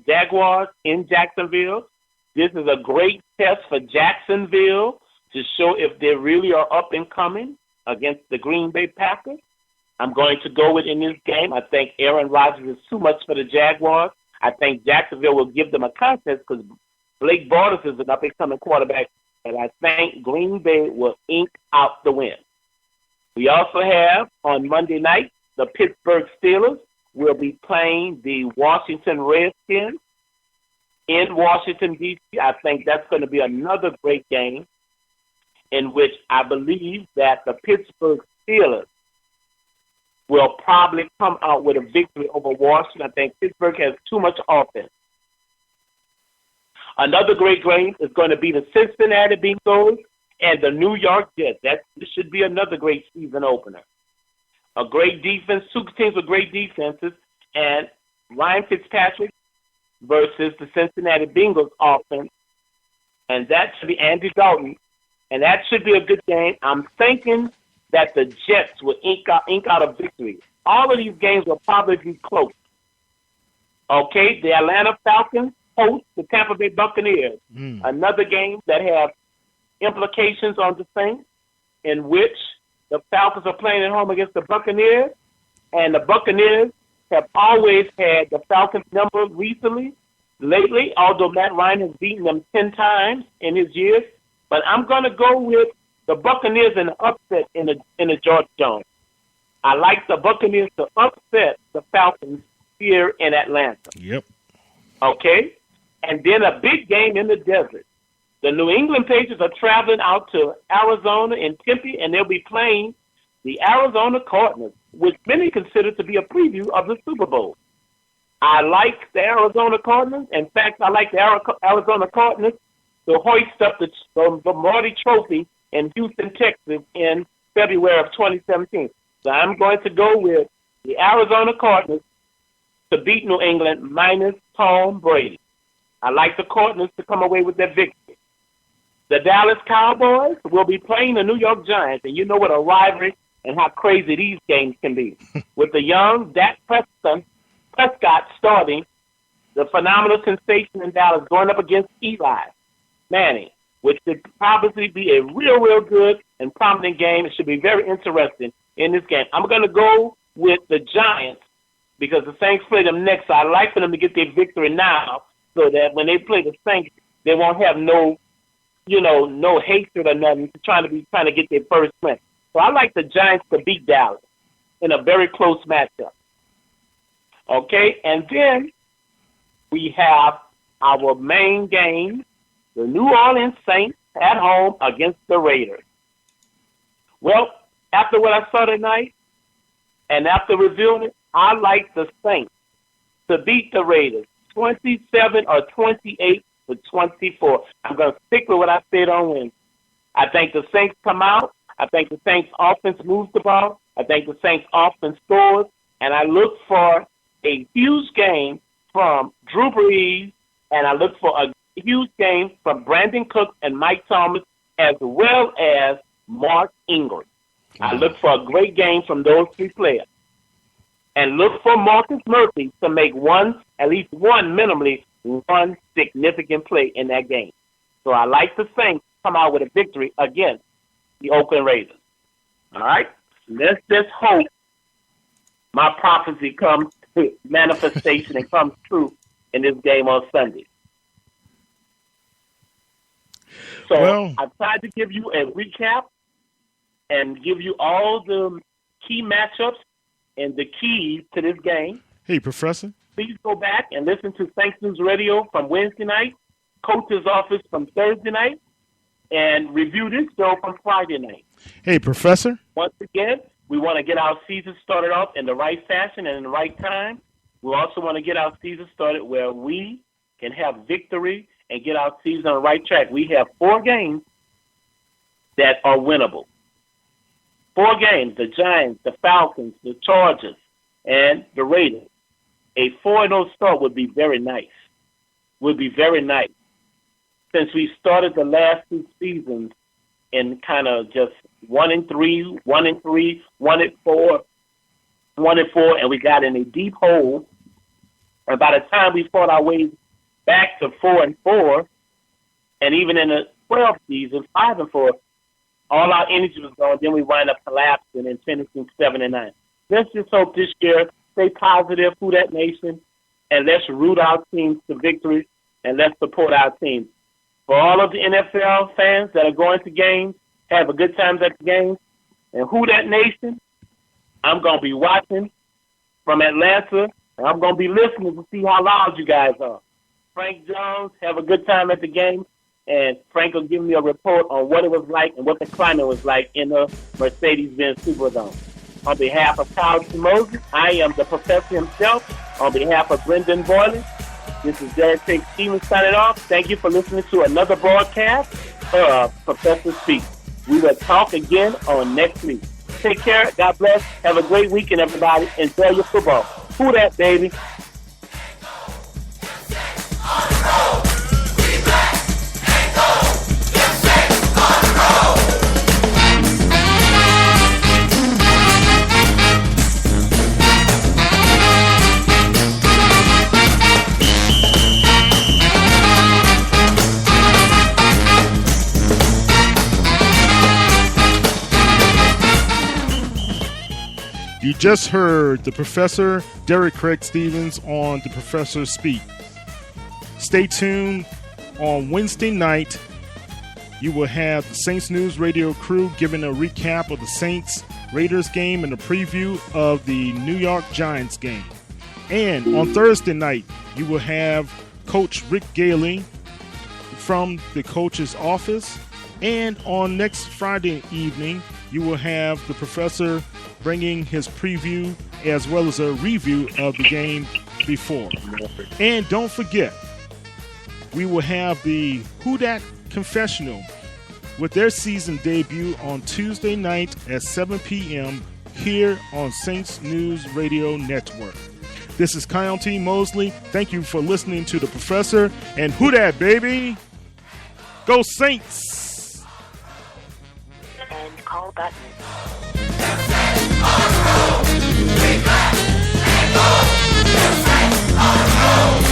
Jaguars in Jacksonville. This is a great test for Jacksonville to show if they really are up and coming against the Green Bay Packers. I'm going to go with in this game. I think Aaron Rodgers is too much for the Jaguars. I think Jacksonville will give them a contest because Blake Bortles is an up-and-coming quarterback, and I think Green Bay will ink out the win. We also have, on Monday night, the Pittsburgh Steelers will be playing the Washington Redskins in Washington, D.C. I think that's going to be another great game in which I believe that the Pittsburgh Steelers will probably come out with a victory over Washington. I think Pittsburgh has too much offense. Another great game is going to be the Cincinnati Bengals and the New York Jets. This should be another great season opener. A great defense, two teams with great defenses, and Ryan Fitzpatrick versus the Cincinnati Bengals offense. And that should be Andy Dalton. And that should be a good game. I'm thinking that the Jets will ink out a victory. All of these games will probably be close. Okay, the Atlanta Falcons host the Tampa Bay Buccaneers. Another game that has implications on the Saints, in which the Falcons are playing at home against the Buccaneers, and the Buccaneers have always had the Falcons' number lately, although Matt Ryan has beaten them 10 times in his years. But I'm going to go with the Buccaneers in the upset in the Georgia Dome. I like the Buccaneers to upset the Falcons here in Atlanta. Yep. Okay? And then a big game in the desert. The New England Patriots are traveling out to Arizona in Tempe, and they'll be playing the Arizona Cardinals, which many consider to be a preview of the Super Bowl. I like the Arizona Cardinals. In fact, I like the Arizona Cardinals to hoist up the Marty Trophy in Houston, Texas in February of 2017. So I'm going to go with the Arizona Cardinals to beat New England minus Tom Brady. I like the Cardinals to come away with their victory. The Dallas Cowboys will be playing the New York Giants, and you know what a rivalry and how crazy these games can be. With the young Dak Prescott starting, the phenomenal sensation in Dallas going up against Eli Manning, which should probably be a real good and prominent game. It should be very interesting in this game. I'm going to go with the Giants because the Saints play them next. So I like for them to get their victory now so that when they play the Saints, they won't have no hatred or nothing trying to get their first win. So I like the Giants to beat Dallas in a very close matchup. Okay, and then we have our main game, the New Orleans Saints at home against the Raiders. Well, after what I saw tonight and after reviewing it, I like the Saints to beat the Raiders 27 or 28-24. I'm going to stick with what I said on Wednesday. I think the Saints come out. I think the Saints offense moves the ball. I think the Saints offense scores. And I look for a huge game from Drew Brees, and I look for a huge game from Brandon Cooks and Mike Thomas, as well as Mark Ingram. I look for a great game from those three players. And look for Marcus Murphy to make at least minimally one significant play in that game. So I like the Saints come out with a victory against the Oakland Raiders. All right? Let's just hope my prophecy comes to manifestation and comes true in this game on Sunday. So I tried to give you a recap and give you all the key matchups and the keys to this game. Hey, Professor. Please go back and listen to Saints News Radio from Wednesday night, Coach's Office from Thursday night, and review this show from Friday night. Hey, Professor. Once again, we want to get our season started off in the right fashion and in the right time. We also want to get our season started where we can have victory and get our season on the right track. We have 4 games that are winnable. 4 games, the Giants, the Falcons, the Chargers, and the Raiders. A 4-0 start would be very nice. Would be very nice. Since we started the last 2 seasons in kind of just 1-3, 1-3, 1-4, 1-4, and we got in a deep hole And by the time we fought our way back to 4-4, and even in the 12th season, 5-4, all our energy was gone. Then we wind up collapsing and finishing 7-9. Let's just hope this year, stay positive, Who Dat Nation, and let's root our teams to victory, and let's support our teams. For all of the NFL fans that are going to games, have a good time at the games. And Who Dat Nation, I'm going to be watching from Atlanta, and I'm going to be listening to see how loud you guys are. Frank Jones, have a good time at the game, and Frank will give me a report on what it was like and what the climate was like in the Mercedes-Benz Superdome. On behalf of Kyle Moses, I am the professor himself. On behalf of Brendan Boylan, this is Derek Stevens signing off. Thank you for listening to another broadcast of Professor Speaks. We will talk again on next week. Take care. God bless. Have a great weekend, everybody. Enjoy your football. Who that, baby? You just heard the Professor Derek Craig Stevens on The Professor Speak. Stay tuned. On Wednesday night, you will have the Saints News Radio crew giving a recap of the Saints Raiders game and a preview of the New York Giants game. And on Thursday night, you will have Coach Rick Gailey from the coach's office. And on next Friday evening, you will have the professor bringing his preview as well as a review of the game before. And don't forget, we will have the Who Dat Confessional with their season debut on Tuesday night at 7 p.m. here on Saints News Radio Network. This is Kyle T. Mosley. Thank you for listening to The Professor. And Who Dat, baby? Go Saints! End call button. On the road, we back and go. The Saints on the road.